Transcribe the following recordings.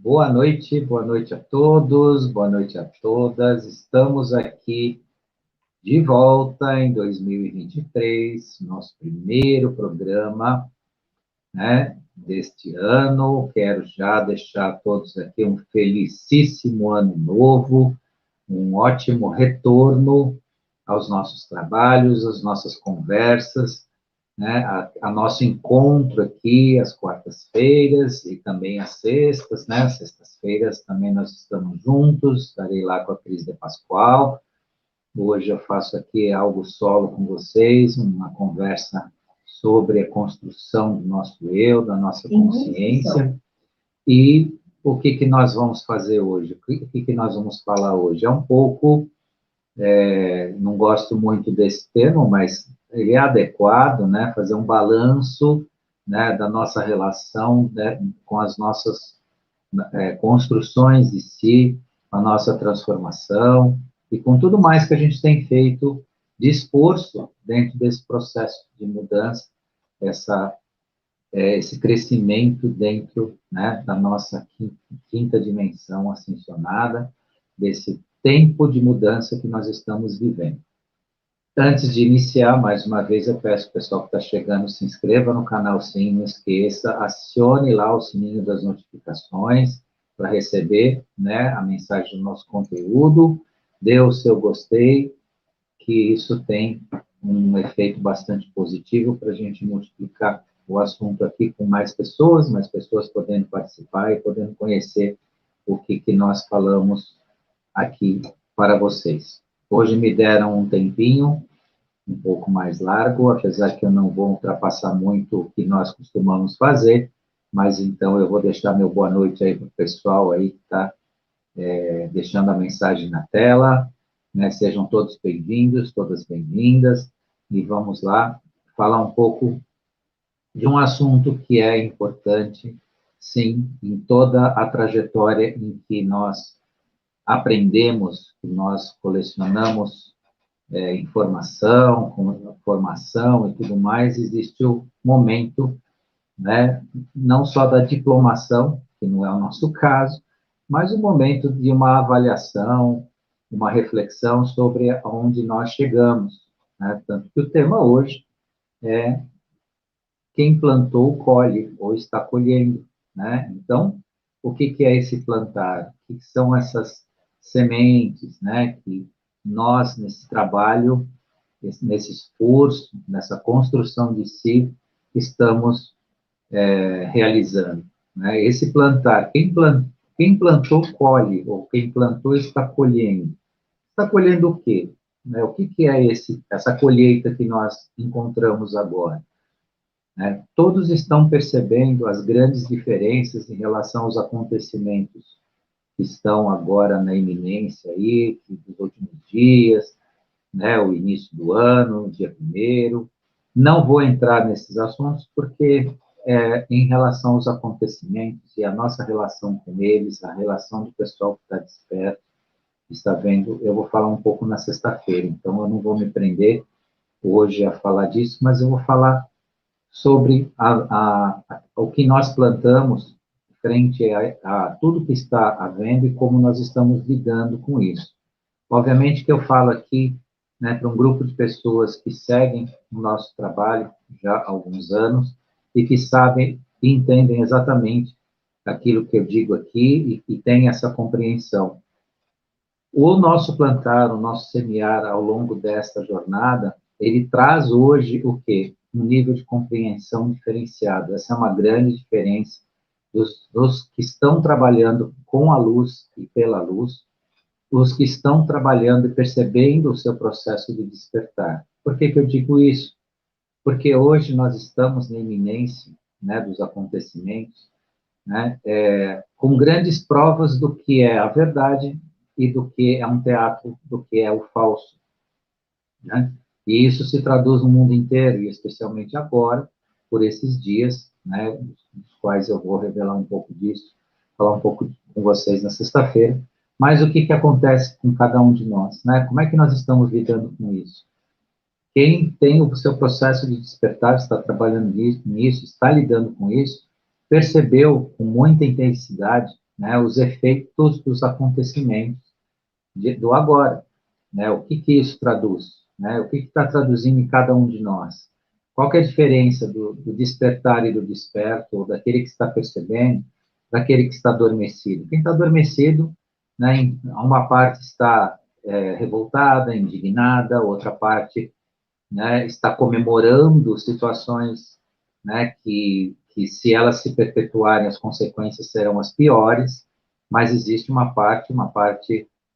Boa noite a todos, boa noite a todas. Estamos aqui de volta em 2023, nosso primeiro programa, né, deste ano. Quero já deixar a todos aqui um felicíssimo ano novo, um ótimo retorno aos nossos trabalhos, às nossas conversas, né, a nosso encontro aqui às quartas-feiras e também às sextas, né, sextas-feiras também nós estamos juntos, estarei lá com a Cris de Pascoal. Hoje eu faço aqui algo solo com vocês, uma conversa sobre a construção do nosso eu, da nossa consciência. E o que que nós vamos fazer hoje? O que que nós vamos falar hoje? É um pouco, não gosto muito desse termo, mas ele é adequado, né? Fazer um balanço, né, da nossa relação, né, com as nossas construções de si, a nossa transformação e com tudo mais que a gente tem feito de esforço dentro desse processo de mudança, esse crescimento dentro, né, da nossa quinta dimensão ascensionada, desse tempo de mudança que nós estamos vivendo. Antes de iniciar, mais uma vez, eu peço ao pessoal que está chegando, se inscreva no canal, sim, não esqueça, acione lá o sininho das notificações para receber, né, a mensagem do nosso conteúdo, dê o seu gostei, que isso tem um efeito bastante positivo para a gente multiplicar o assunto aqui com mais pessoas podendo participar e podendo conhecer o que nós falamos aqui para vocês. Hoje me deram um tempinho, um pouco mais largo, apesar que eu não vou ultrapassar muito o que nós costumamos fazer, mas então eu vou deixar meu boa noite aí para o pessoal aí que está deixando a mensagem na tela, né? Sejam todos bem-vindos, todas bem-vindas, e vamos lá falar um pouco de um assunto que é importante, sim, em toda a trajetória em que nós aprendemos, que nós colecionamos informação, formação e tudo mais, existe o momento, né, não só da diplomação, que não é o nosso caso, mas o momento de uma avaliação, uma reflexão sobre aonde nós chegamos, né? Tanto que o tema hoje é quem plantou, colhe, ou está colhendo, né? Então, o que é esse plantar? O que são essas sementes, né, que nós, nesse trabalho, nesse esforço, nessa construção de si, estamos realizando, né? Esse plantar, quem plantou, colhe, ou quem plantou está colhendo. Está colhendo o quê? Né? O que é essa colheita que nós encontramos agora? Né? Todos estão percebendo as grandes diferenças em relação aos acontecimentos que estão agora na iminência aí, dos últimos dias, né? O início do ano, dia 1º. Não vou entrar nesses assuntos porque em relação aos acontecimentos e a nossa relação com eles, a relação do pessoal que está desperto, está vendo, eu vou falar um pouco na sexta-feira, então eu não vou me prender hoje a falar disso, mas eu vou falar sobre o que nós plantamos frente a tudo que está havendo e como nós estamos lidando com isso. Obviamente que eu falo aqui, né, para um grupo de pessoas que seguem o nosso trabalho já há alguns anos e que sabem e entendem exatamente aquilo que eu digo aqui e têm essa compreensão. O nosso plantar, o nosso semear ao longo desta jornada, ele traz hoje o quê? Um nível de compreensão diferenciado. Essa é uma grande diferença dos que estão trabalhando com a luz e pela luz, os que estão trabalhando e percebendo o seu processo de despertar. Por que eu digo isso? Porque hoje nós estamos na iminência, né, dos acontecimentos, né, com grandes provas do que é a verdade e do que é um teatro, do que é o falso, né? E isso se traduz no mundo inteiro, e especialmente agora, por esses dias, né, dos quais eu vou revelar um pouco disso, falar um pouco com vocês na sexta-feira. Mas o que acontece com cada um de nós, né? Como é que nós estamos lidando com isso? Quem tem o seu processo de despertar, está trabalhando nisso, está lidando com isso, percebeu com muita intensidade né, os efeitos dos acontecimentos do agora, né? O que isso traduz, né? O que está traduzindo em cada um de nós? Qual que é a diferença do despertar e do desperto, ou daquele que está percebendo, daquele que está adormecido? Quem está adormecido, né, uma parte está revoltada, indignada, outra parte, né, está comemorando situações, né, que se elas se perpetuarem, as consequências serão as piores, mas existe uma parte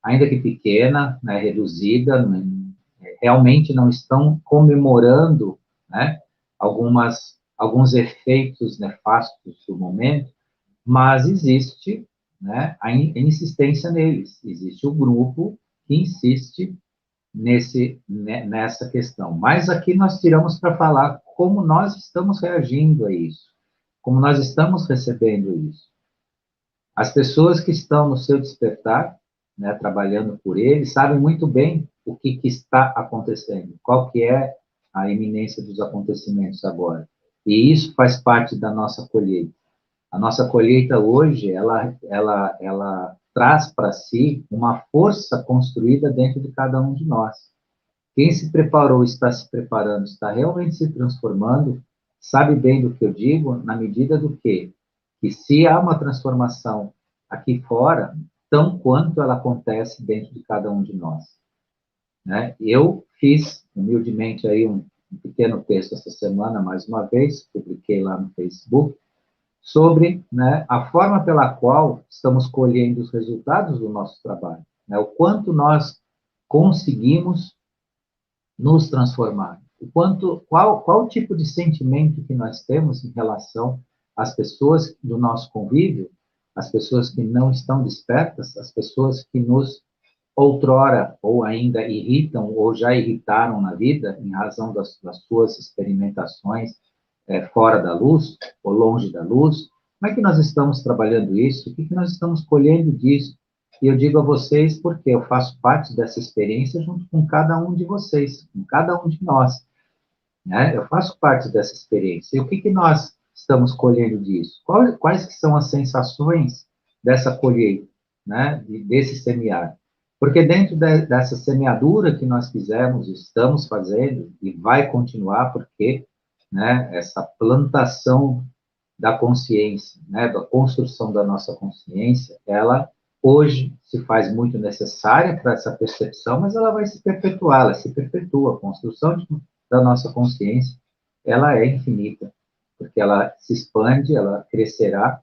ainda que pequena, né, reduzida, né, realmente não estão comemorando, né, alguns efeitos nefastos do momento, mas existe, né, a insistência neles, existe o grupo que insiste nessa questão. Mas aqui nós tiramos para falar como nós estamos reagindo a isso, como nós estamos recebendo isso. As pessoas que estão no seu despertar, né, trabalhando por ele, sabem muito bem o que está acontecendo, qual que é a iminência dos acontecimentos agora. E isso faz parte da nossa colheita. A nossa colheita hoje, ela traz para si uma força construída dentro de cada um de nós. Quem se preparou, está se preparando, está realmente se transformando, sabe bem do que eu digo, na medida do que se há uma transformação aqui fora, tão quanto ela acontece dentro de cada um de nós, né? Eu fiz, humildemente, aí um pequeno texto essa semana, mais uma vez, publiquei lá no Facebook, sobre, né, a forma pela qual estamos colhendo os resultados do nosso trabalho, né? O quanto nós conseguimos nos transformar. Qual o tipo de sentimento que nós temos em relação às pessoas do nosso convívio, as pessoas que não estão despertas, as pessoas que nos outrora ou ainda irritam ou já irritaram na vida em razão das suas experimentações fora da luz ou longe da luz. Como é que nós estamos trabalhando isso? O que nós estamos colhendo disso? E eu digo a vocês porque eu faço parte dessa experiência junto com cada um de vocês, com cada um de nós, né? Eu faço parte dessa experiência. E o que nós estamos colhendo disso? Quais que são as sensações dessa colheita, né? Desse semear? Porque dentro dessa semeadura que nós fizemos, estamos fazendo e vai continuar, porque, né, essa plantação da consciência, né, da construção da nossa consciência, ela hoje se faz muito necessária para essa percepção, mas ela vai se perpetuar, ela se perpetua. A construção da nossa consciência, ela é infinita, porque ela se expande, ela crescerá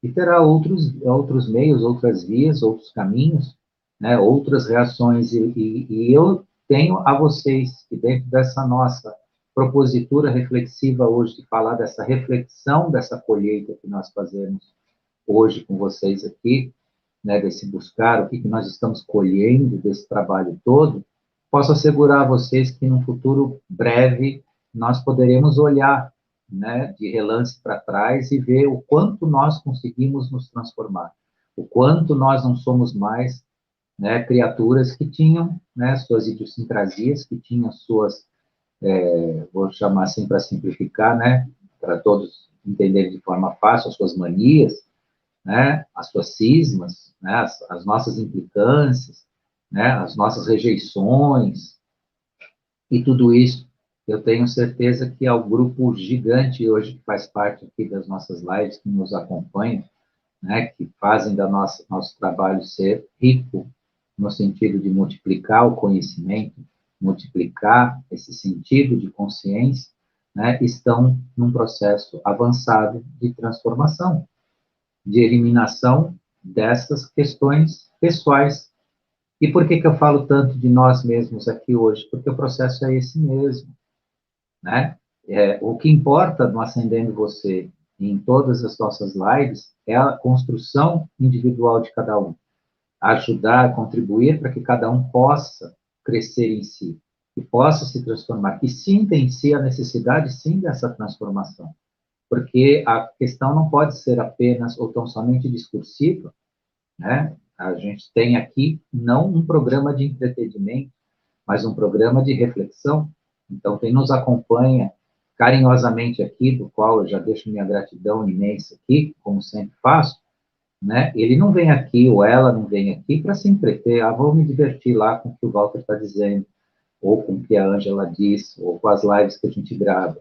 e terá outros meios, outras vias, outros caminhos, né, outras reações. E eu tenho a vocês que dentro dessa nossa propositura reflexiva hoje, de falar dessa reflexão, dessa colheita que nós fazemos hoje com vocês aqui, né, desse buscar, o que nós estamos colhendo desse trabalho todo, posso assegurar a vocês que no futuro breve nós poderemos olhar, né, de relance para trás e ver o quanto nós conseguimos nos transformar, o quanto nós não somos mais, né, criaturas que tinham, né, suas idiosincrasias, que tinham suas, vou chamar assim para simplificar, né, para todos entenderem de forma fácil, as suas manias, né, as suas cismas, né, as nossas implicâncias, né, as nossas rejeições, e tudo isso, eu tenho certeza que é o grupo gigante hoje que faz parte aqui das nossas lives, que nos acompanha, né, que fazem da nosso trabalho ser rico, no sentido de multiplicar o conhecimento, multiplicar esse sentido de consciência, né, estão num processo avançado de transformação, de eliminação dessas questões pessoais. E por que eu falo tanto de nós mesmos aqui hoje? Porque o processo é esse mesmo, né? O que importa no Acendendo Você, em todas as nossas lives, é a construção individual de cada um. Ajudar, contribuir para que cada um possa crescer em si, que possa se transformar, que sinta em si a necessidade, sim, dessa transformação. Porque a questão não pode ser apenas ou tão somente discursiva, né? A gente tem aqui não um programa de entretenimento, mas um programa de reflexão. Então, quem nos acompanha carinhosamente aqui, do qual eu já deixo minha gratidão imensa aqui, como sempre faço, né? Ele não vem aqui, ou ela não vem aqui para se entreter, vou me divertir lá com o que o Walter está dizendo, ou com o que a Ângela diz, ou com as lives que a gente grava.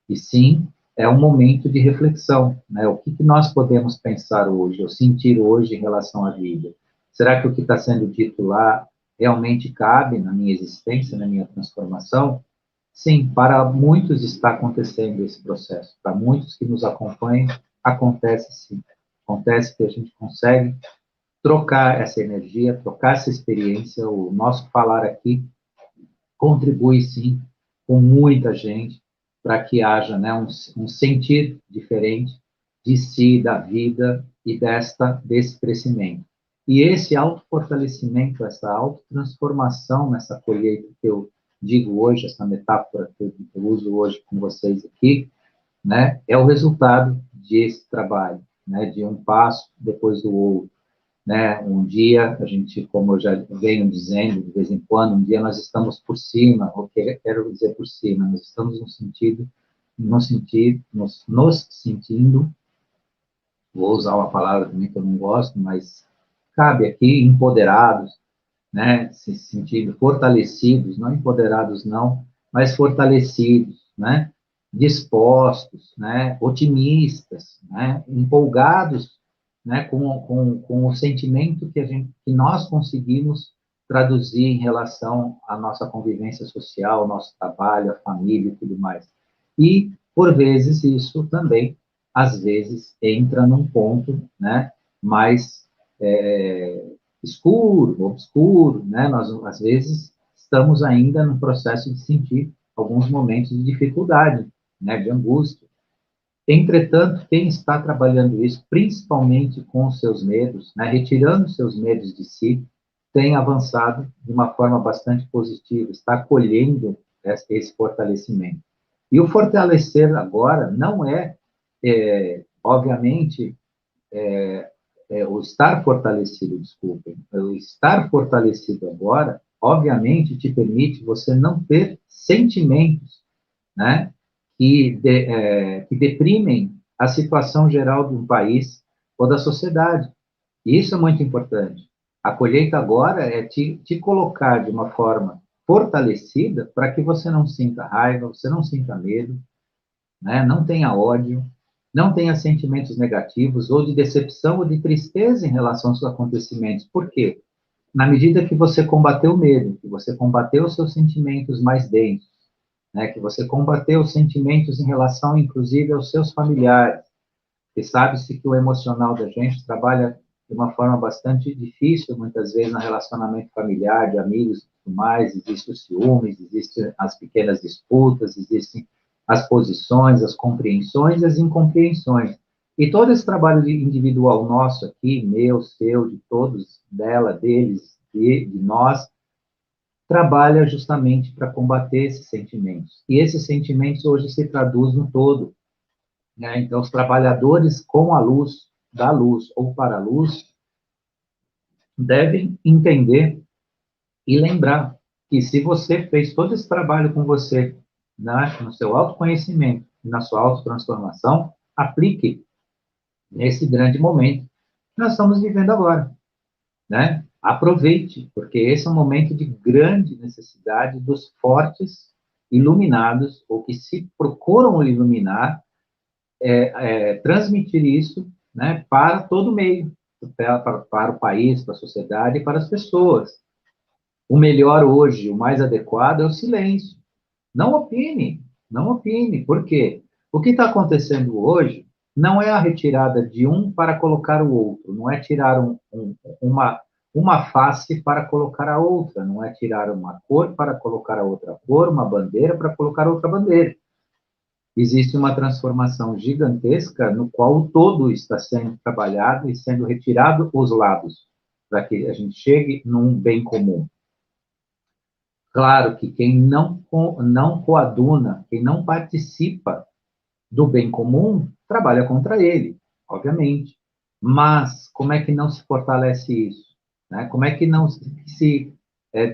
E sim, é um momento de reflexão, né? O que, que nós podemos pensar hoje, ou sentir hoje em relação à vida? Será que o que está sendo dito lá realmente cabe na minha existência, na minha transformação? Sim, para muitos está acontecendo esse processo. Para muitos que nos acompanham, acontece sim. Acontece que a gente consegue trocar essa energia, trocar essa experiência. O nosso falar aqui contribui, sim, com muita gente, para que haja, né, um sentir diferente de si, da vida e desse crescimento. E esse autofortalecimento, essa autotransformação nessa colheita que eu digo hoje, essa metáfora que eu uso hoje com vocês aqui, né, é o resultado desse trabalho, né, de um passo depois do outro, né? Um dia a gente, como eu já venho dizendo de vez em quando, um dia nós estamos por cima, ou quero dizer por cima, nós estamos nos sentindo, vou usar uma palavra também que eu não gosto, mas cabe aqui, empoderados, né? Se sentindo fortalecidos, não empoderados não, mas fortalecidos, né? Dispostos, né? Otimistas, né? Empolgados, né? Com o sentimento que nós conseguimos traduzir em relação à nossa convivência social, ao nosso trabalho, à família e tudo mais. E, por vezes, isso também, às vezes, entra num ponto, né? Mais escuro, obscuro, né? Nós, às vezes, estamos ainda no processo de sentir alguns momentos de dificuldade, né? De angústia. Entretanto, quem está trabalhando isso, principalmente com os seus medos, né? Retirando os seus medos de si, tem avançado de uma forma bastante positiva, está colhendo esse fortalecimento. E o fortalecer agora não obviamente, o estar fortalecido, desculpem, o estar fortalecido agora, obviamente, te permite você não ter sentimentos, né, que deprimem a situação geral de um país ou da sociedade. E isso é muito importante. A colheita agora é te colocar de uma forma fortalecida para que você não sinta raiva, você não sinta medo, né? Não tenha ódio, não tenha sentimentos negativos, ou de decepção, ou de tristeza em relação aos acontecimentos. Por quê? Na medida que você combateu o medo, que você combateu os seus sentimentos mais densos, né? Que você combateu os sentimentos em relação, inclusive, aos seus familiares, porque sabe-se que o emocional da gente trabalha de uma forma bastante difícil, muitas vezes, no relacionamento familiar, de amigos e tudo mais, existe o ciúmes, existem as pequenas disputas, existem as posições, as compreensões e as incompreensões. E todo esse trabalho individual nosso aqui, meu, seu, de todos, dela, deles, de nós, trabalha justamente para combater esses sentimentos. E esses sentimentos hoje se traduzem no todo, né? Então, os trabalhadores com a luz, da luz ou para a luz, devem entender e lembrar que se você fez todo esse trabalho com você, né, no seu autoconhecimento, na sua autotransformação, aplique nesse grande momento que nós estamos vivendo agora, né? Aproveite, porque esse é um momento de grande necessidade dos fortes iluminados, ou que se procuram iluminar, transmitir isso, né, para todo o meio, para o país, para a sociedade e para as pessoas. O melhor hoje, o mais adequado é o silêncio. Não opine, não opine. Por quê? O que está acontecendo hoje não é a retirada de um para colocar o outro, não é tirar uma face para colocar a outra, não é tirar uma cor para colocar a outra cor, uma bandeira para colocar outra bandeira. Existe uma transformação gigantesca no qual o todo está sendo trabalhado e sendo retirado os lados, para que a gente chegue num bem comum. Claro que quem não coaduna, quem não participa do bem comum, trabalha contra ele, obviamente. Mas como é que não se fortalece isso? Né? Como é que não se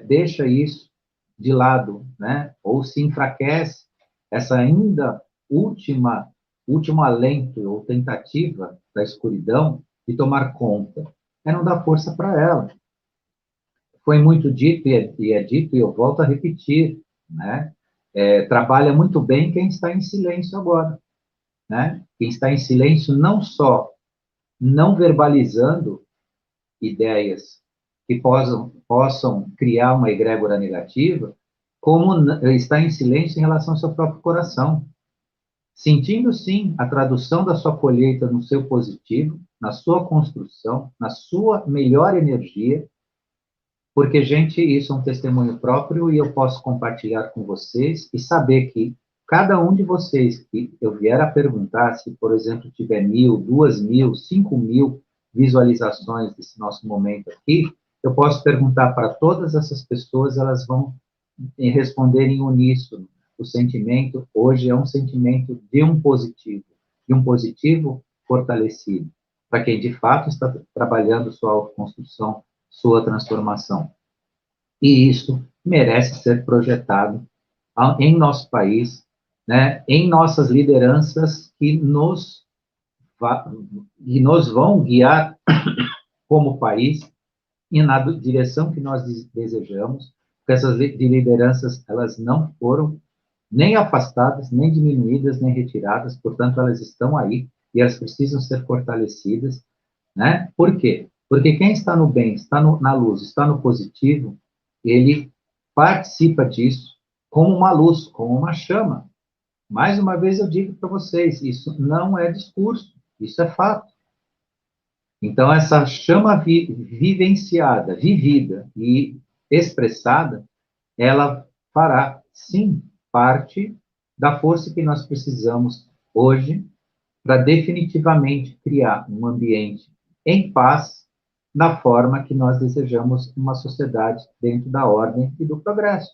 deixa isso de lado, né? Ou se enfraquece essa ainda último alento ou tentativa da escuridão, de tomar conta, é não dar força para ela. Foi muito dito e é dito, e eu volto a repetir, né? Trabalha muito bem quem está em silêncio agora, né? Quem está em silêncio não só não verbalizando ideias que possam criar uma egrégora negativa, como está em silêncio em relação ao seu próprio coração, sentindo sim a tradução da sua colheita no seu positivo, na sua construção, na sua melhor energia, porque, gente, isso é um testemunho próprio e eu posso compartilhar com vocês e saber que cada um de vocês que eu vier a perguntar, se, por exemplo, tiver 1.000, 2.000, 5.000 visualizações desse nosso momento aqui, eu posso perguntar para todas essas pessoas, elas vão responder em uníssono. O sentimento hoje é um sentimento de um positivo fortalecido, para quem de fato está trabalhando sua autoconstrução, sua transformação. E isso merece ser projetado em nosso país, né, em nossas lideranças que nos vão guiar como país e na direção que nós desejamos, porque essas lideranças, elas não foram nem afastadas, nem diminuídas, nem retiradas, portanto, elas estão aí e elas precisam ser fortalecidas, né? Por quê? Porque quem está no bem, está na luz, está no positivo, ele participa disso como uma luz, como uma chama. Mais uma vez eu digo para vocês, isso não é discurso, isso é fato. Então, essa chama vivenciada, vivida e expressada, ela fará, sim, parte da força que nós precisamos hoje para definitivamente criar um ambiente em paz, na forma que nós desejamos uma sociedade dentro da ordem e do progresso,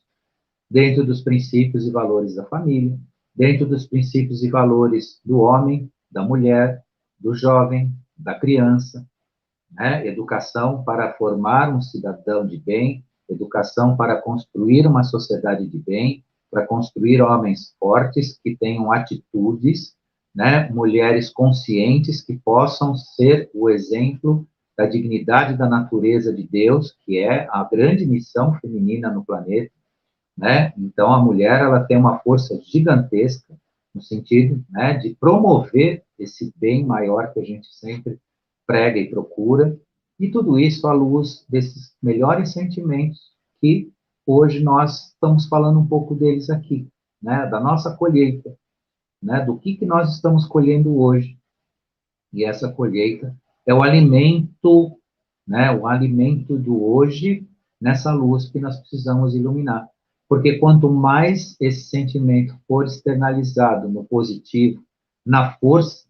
dentro dos princípios e valores da família, dentro dos princípios e valores do homem, da mulher, do jovem, da criança, né? Educação para formar um cidadão de bem, educação para construir uma sociedade de bem, para construir homens fortes que tenham atitudes, né? Mulheres conscientes que possam ser o exemplo da dignidade da natureza de Deus, que é a grande missão feminina no planeta, né? Então a mulher ela tem uma força gigantesca no sentido, né, de promover esse bem maior que a gente sempre prega e procura, e tudo isso à luz desses melhores sentimentos que hoje nós estamos falando um pouco deles aqui, né, da nossa colheita, né, do que nós estamos colhendo hoje. E essa colheita é o alimento, né, o alimento do hoje nessa luz que nós precisamos iluminar. Porque quanto mais esse sentimento for externalizado no positivo, na força,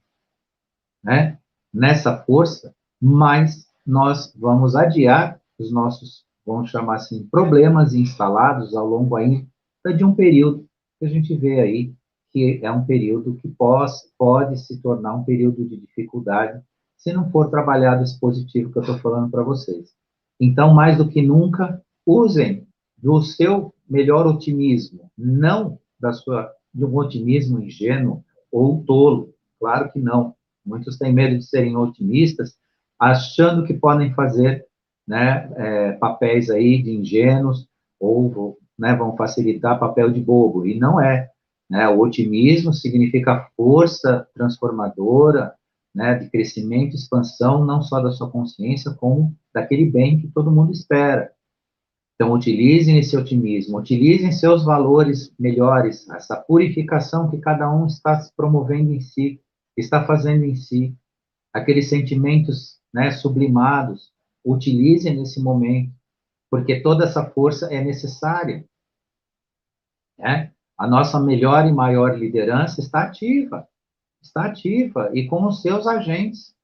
né, nessa força, mais nós vamos adiar os nossos, vamos chamar assim, problemas instalados ao longo ainda de um período que a gente vê aí, que é um período que pode se tornar um período de dificuldade, se não for trabalhado esse positivo que eu estou falando para vocês. Então, mais do que nunca, usem do seu melhor otimismo, não de um otimismo ingênuo ou tolo, claro que não. Muitos têm medo de serem otimistas, achando que podem fazer, né, papéis aí de ingênuos ou, né, vão facilitar papel de bobo, e não é. Né? O otimismo significa força transformadora, né, de crescimento e expansão, não só da sua consciência, como daquele bem que todo mundo espera. Então, utilizem esse otimismo, utilizem seus valores melhores, essa purificação que cada um está se promovendo em si, está fazendo em si, aqueles sentimentos, né, sublimados, utilizem nesse momento, porque toda essa força é necessária, né? A nossa melhor e maior liderança está ativa, e com seus agentes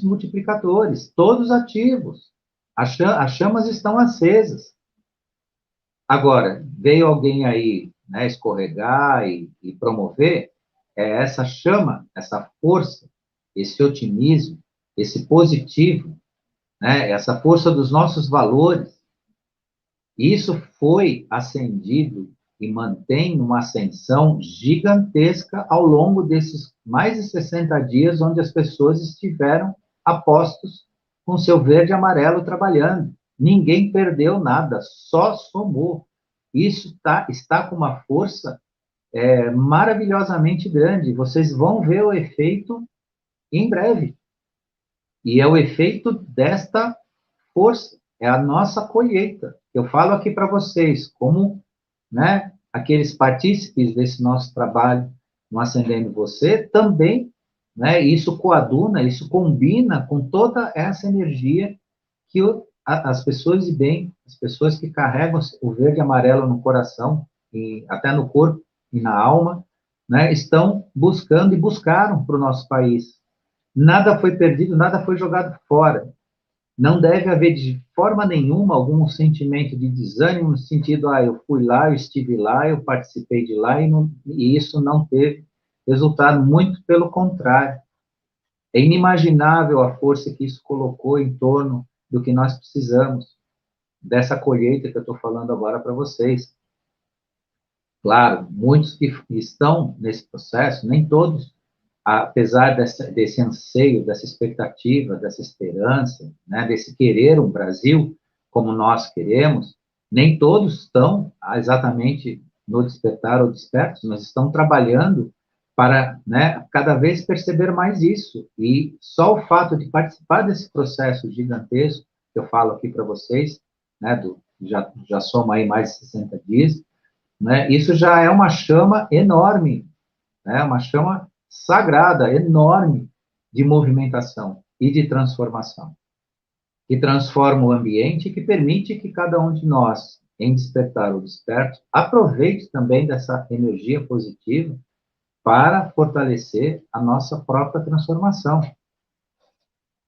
multiplicadores, todos ativos. As chamas estão acesas. Agora, veio alguém aí, né, escorregar e promover, essa chama, essa força, esse otimismo, esse positivo, né, essa força dos nossos valores, isso foi acendido e mantém uma ascensão gigantesca ao longo desses mais de 60 dias, onde as pessoas estiveram apostos com seu verde e amarelo trabalhando. Ninguém perdeu nada, só somou. Isso está com uma força maravilhosamente grande. Vocês vão ver o efeito em breve. E é o efeito desta força, é a nossa colheita. Eu falo aqui para vocês, como, né, aqueles partícipes desse nosso trabalho no Acendendo Você, também, né, isso coaduna, isso combina com toda essa energia que as pessoas de bem, as pessoas que carregam o verde e amarelo no coração, e até no corpo e na alma, né, estão buscando e buscaram para o nosso país. Nada foi perdido, nada foi jogado fora. Não deve haver de forma nenhuma algum sentimento de desânimo no sentido, eu fui lá, eu estive lá, eu participei de lá e isso não teve resultado, muito pelo contrário. É inimaginável a força que isso colocou em torno do que nós precisamos, dessa colheita que eu estou falando agora para vocês. Claro, muitos que estão nesse processo, nem todos, apesar desse anseio, dessa expectativa, dessa esperança, né, desse querer um Brasil como nós queremos, nem todos estão exatamente no despertar ou despertos, mas estão trabalhando para, né, cada vez perceber mais isso. E só o fato de participar desse processo gigantesco, que eu falo aqui para vocês, né, já soma aí mais de 60 dias, né, isso já é uma chama enorme, né, uma chama sagrada, enorme, de movimentação e de transformação, que transforma o ambiente e que permite que cada um de nós, em despertar ou desperto, aproveite também dessa energia positiva para fortalecer a nossa própria transformação.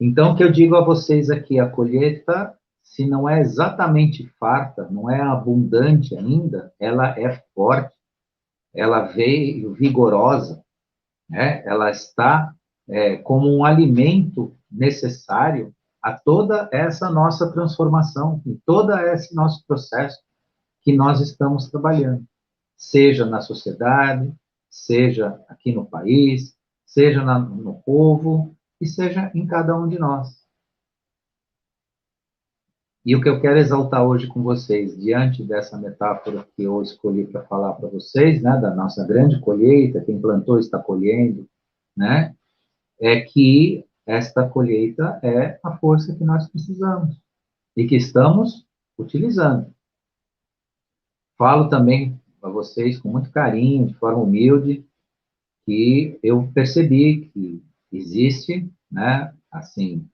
Então, o que eu digo a vocês aqui, a colheita, se não é exatamente farta, não é abundante ainda, ela é forte, ela veio vigorosa, né? Ela está como um alimento necessário a toda essa nossa transformação, em todo esse nosso processo que nós estamos trabalhando, seja na sociedade, seja aqui no país, seja no povo, e seja em cada um de nós. E o que eu quero exaltar hoje com vocês, diante dessa metáfora que eu escolhi para falar para vocês, né, da nossa grande colheita, quem plantou está colhendo, né, é que esta colheita é a força que nós precisamos e que estamos utilizando. Falo também para vocês com muito carinho, de forma humilde, que eu percebi que existe, né, assim,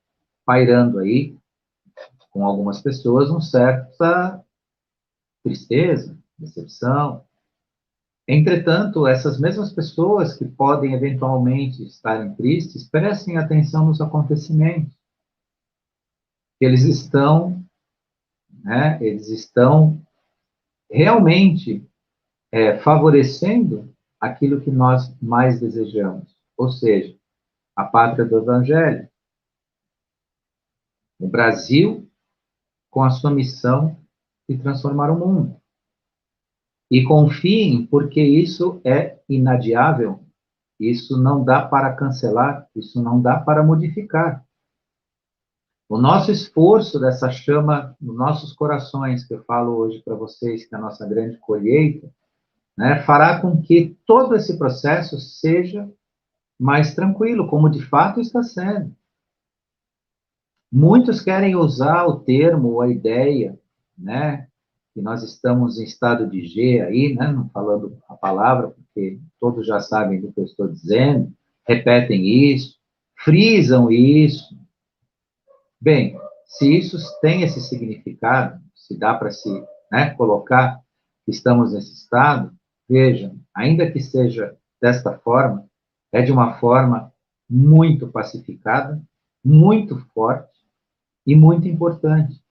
pairando aí com algumas pessoas, uma certa tristeza, decepção. Entretanto, essas mesmas pessoas que podem eventualmente estarem tristes, prestem atenção nos acontecimentos. Eles estão, né, eles estão realmente favorecendo aquilo que nós mais desejamos, ou seja, a pátria do Evangelho, o Brasil com a sua missão de transformar o mundo. E confiem, porque isso é inadiável, isso não dá para cancelar, isso não dá para modificar. O nosso esforço dessa chama nos nossos corações, que eu falo hoje para vocês, que é a nossa grande colheita, né, fará com que todo esse processo seja mais tranquilo, como de fato está sendo. Muitos querem usar o termo ou a ideia, né, que nós estamos em estado de G aí, né, não falando a palavra, porque todos já sabem do que eu estou dizendo, repetem isso, frisam isso. Bem, se isso tem esse significado, se dá para se, né, colocar que estamos nesse estado, vejam, ainda que seja desta forma, é de uma forma muito pacificada, muito forte e muito importante,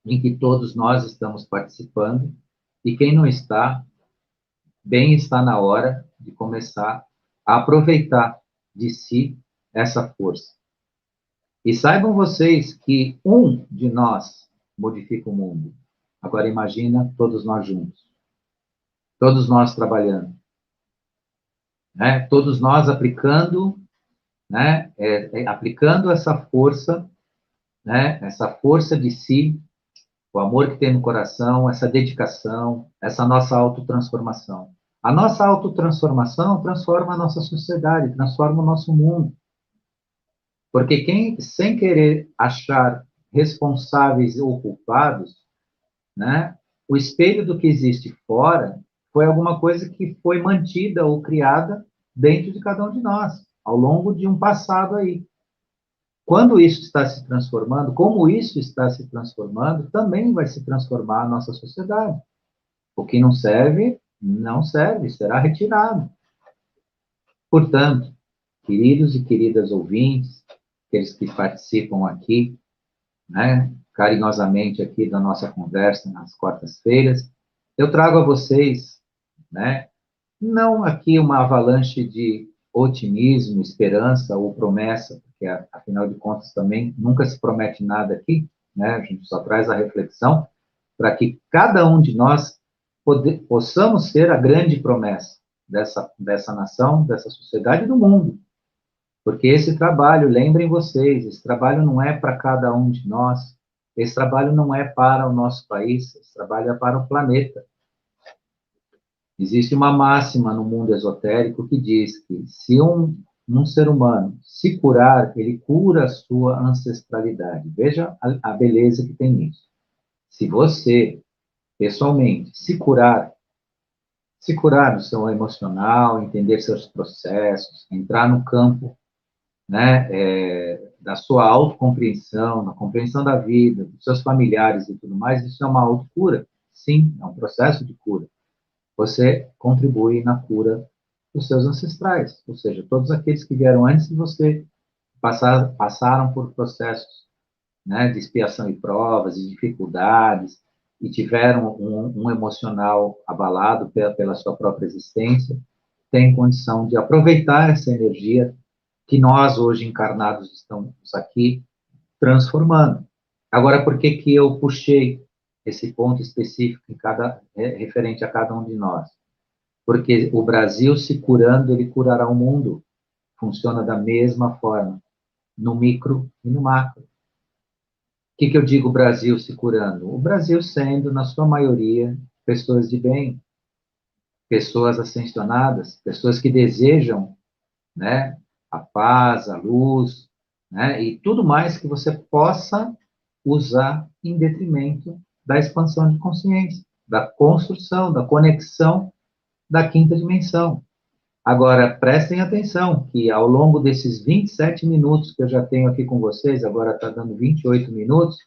em que todos nós estamos participando, e quem não está, bem está na hora de começar a aproveitar de si essa força. E saibam vocês que um de nós modifica o mundo. Agora imagina todos nós juntos. Todos nós trabalhando. Né? Todos nós aplicando né? Aplicando essa força, né? Essa força de si, o amor que tem no coração, essa dedicação, essa nossa autotransformação. A nossa autotransformação transforma a nossa sociedade, transforma o nosso mundo. Porque quem, sem querer achar responsáveis ou culpados, né, o espelho do que existe fora foi alguma coisa que foi mantida ou criada dentro de cada um de nós, ao longo de um passado aí. Quando isso está se transformando, como isso está se transformando, também vai se transformar a nossa sociedade. O que não serve, não serve, será retirado. Portanto, queridos e queridas ouvintes, aqueles que participam aqui, né, carinhosamente aqui da nossa conversa nas quartas-feiras, eu trago a vocês, né, não aqui uma avalanche de otimismo, esperança ou promessa, porque afinal de contas também nunca se promete nada aqui, né, a gente só traz a reflexão para que cada um de nós possamos ser a grande promessa dessa nação, dessa sociedade e do mundo. Porque esse trabalho, lembrem vocês, esse trabalho não é para cada um de nós, esse trabalho não é para o nosso país, esse trabalho é para o planeta. Existe uma máxima no mundo esotérico que diz que se um ser humano se curar, ele cura a sua ancestralidade. Veja a beleza que tem nisso. Se você, pessoalmente, se curar no seu emocional, entender seus processos, entrar no campo, né, da sua autocompreensão, na compreensão da vida, dos seus familiares e tudo mais, isso é uma autocura? Sim, é um processo de cura. Você contribui na cura dos seus ancestrais, ou seja, todos aqueles que vieram antes de você passaram por processos, né, de expiação e provas, de dificuldades, e tiveram um emocional abalado pela sua própria existência, tem condição de aproveitar essa energia que nós, hoje encarnados, estamos aqui transformando. Agora, por que que eu puxei esse ponto específico referente a cada um de nós? Porque o Brasil se curando, ele curará o mundo. Funciona da mesma forma, no micro e no macro. O que eu digo Brasil se curando? O Brasil sendo, na sua maioria, pessoas de bem, pessoas ascensionadas, pessoas que desejam, né, a paz, a luz, né, e tudo mais que você possa usar em detrimento da expansão de consciência, da construção, da conexão da quinta dimensão. Agora, prestem atenção que ao longo desses 27 minutos que eu já tenho aqui com vocês, agora está dando 28 minutos,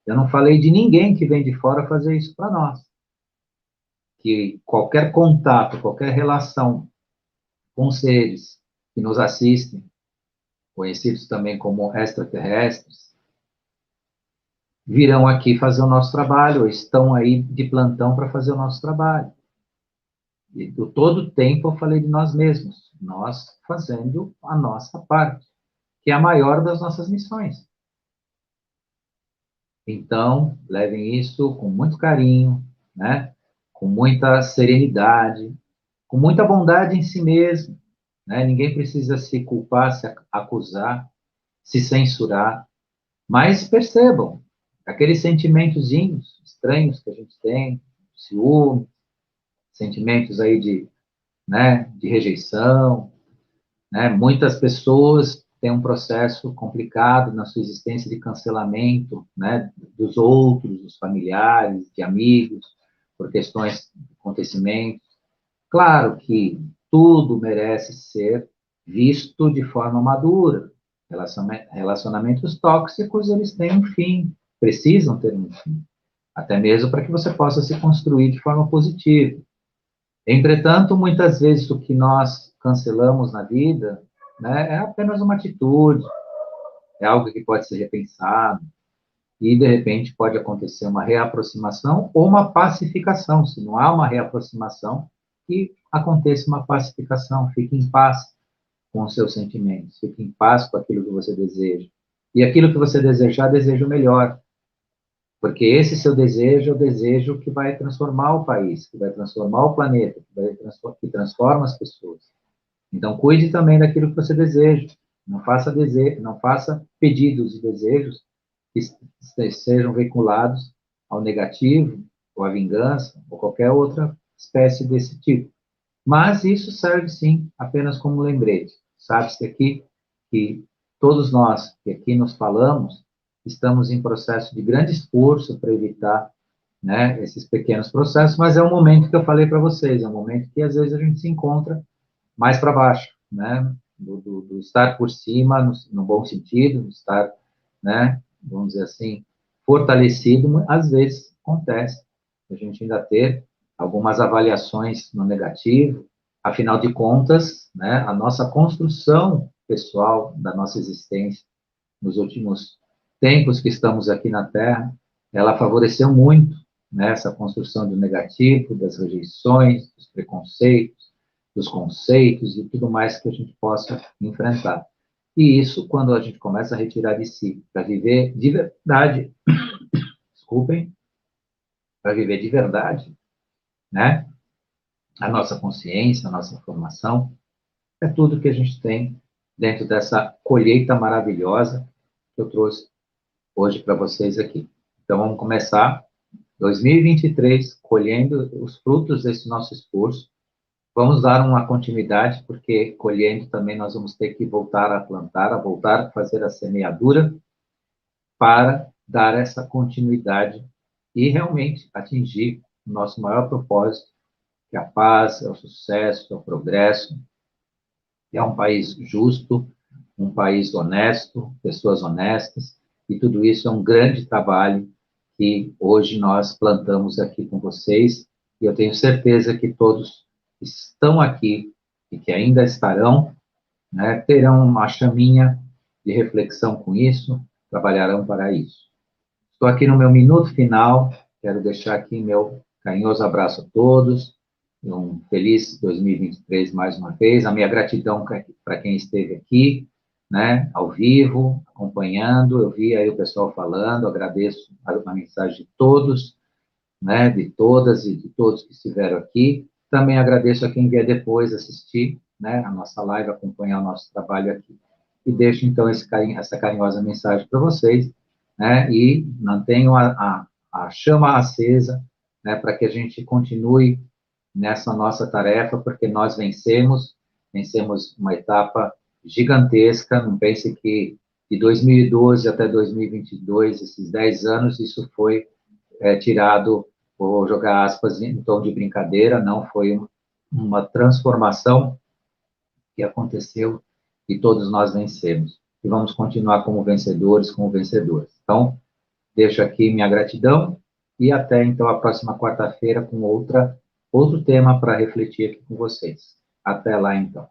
eu não falei de ninguém que vem de fora fazer isso para nós. Que qualquer contato, qualquer relação com seres que nos assistem, conhecidos também como extraterrestres, virão aqui fazer o nosso trabalho, ou estão aí de plantão para fazer o nosso trabalho. E todo o tempo eu falei de nós mesmos, nós fazendo a nossa parte, que é a maior das nossas missões. Então, levem isso com muito carinho, né? Com muita serenidade, com muita bondade em si mesmo, né? Ninguém precisa se culpar, se acusar, se censurar, mas percebam aqueles sentimentos estranhos que a gente tem, ciúme, sentimentos aí de rejeição, né? Muitas pessoas têm um processo complicado na sua existência de cancelamento, né? Dos outros, dos familiares, de amigos, por questões de acontecimentos. Claro que tudo merece ser visto de forma madura. Relacionamentos tóxicos, eles têm um fim, precisam ter um fim, até mesmo para que você possa se construir de forma positiva. Entretanto, muitas vezes o que nós cancelamos na vida, né, é apenas uma atitude, é algo que pode ser repensado, e de repente pode acontecer uma reaproximação ou uma pacificação. Se não há uma reaproximação, que aconteça uma pacificação, fique em paz com os seus sentimentos, fique em paz com aquilo que você deseja. E aquilo que você desejar, deseja o melhor. Porque esse seu desejo é o desejo que vai transformar o país, que vai transformar o planeta, que transforma as pessoas. Então, cuide também daquilo que você deseja. não faça pedidos e desejos que sejam veiculados ao negativo, ou à vingança, ou qualquer outra espécie desse tipo. Mas isso serve, sim, apenas como lembrete. Sabe-se aqui que todos nós que aqui nos falamos estamos em processo de grande esforço para evitar, né, esses pequenos processos, mas é um momento que eu falei para vocês, é um momento que às vezes a gente se encontra mais para baixo, né, do estar por cima, no bom sentido, do estar, né, vamos dizer assim, fortalecido, às vezes acontece a gente ainda ter algumas avaliações no negativo, afinal de contas, né, a nossa construção pessoal da nossa existência nos últimos tempos que estamos aqui na Terra, ela favoreceu muito, né, essa construção do negativo, das rejeições, dos preconceitos, dos conceitos e tudo mais que a gente possa enfrentar. E isso, quando a gente começa a retirar de si, para viver de verdade, desculpem, para viver de verdade, né? A nossa consciência, a nossa formação, é tudo que a gente tem dentro dessa colheita maravilhosa que eu trouxe hoje para vocês aqui. Então, vamos começar 2023 colhendo os frutos desse nosso esforço. Vamos dar uma continuidade, porque colhendo também nós vamos ter que voltar a plantar, a voltar a fazer a semeadura para dar essa continuidade e realmente atingir o nosso maior propósito, que é a paz, é o sucesso, é o progresso, é um país justo, um país honesto, pessoas honestas, e tudo isso é um grande trabalho que hoje nós plantamos aqui com vocês, e eu tenho certeza que todos que estão aqui e que ainda estarão, né, terão uma chaminha de reflexão com isso, trabalharão para isso. Estou aqui no meu minuto final, quero deixar aqui meu carinhoso abraço a todos, um feliz 2023 mais uma vez, a minha gratidão para quem esteve aqui, né, ao vivo, acompanhando, eu vi aí o pessoal falando, agradeço a mensagem de todos, né, de todas e de todos que estiveram aqui, também agradeço a quem vier depois assistir, né, a nossa live, acompanhar o nosso trabalho aqui. E deixo, então, essa carinhosa mensagem para vocês, né, e mantenham a chama acesa, né, para que a gente continue nessa nossa tarefa, porque nós vencemos uma etapa gigantesca, não pense que de 2012 até 2022, esses 10 anos, isso foi tirado, vou jogar aspas em tom de brincadeira, não foi uma transformação que aconteceu e todos nós vencemos. E vamos continuar como vencedores, como vencedoras. Então, deixo aqui minha gratidão e até, então, a próxima quarta-feira com outro tema para refletir aqui com vocês. Até lá, então.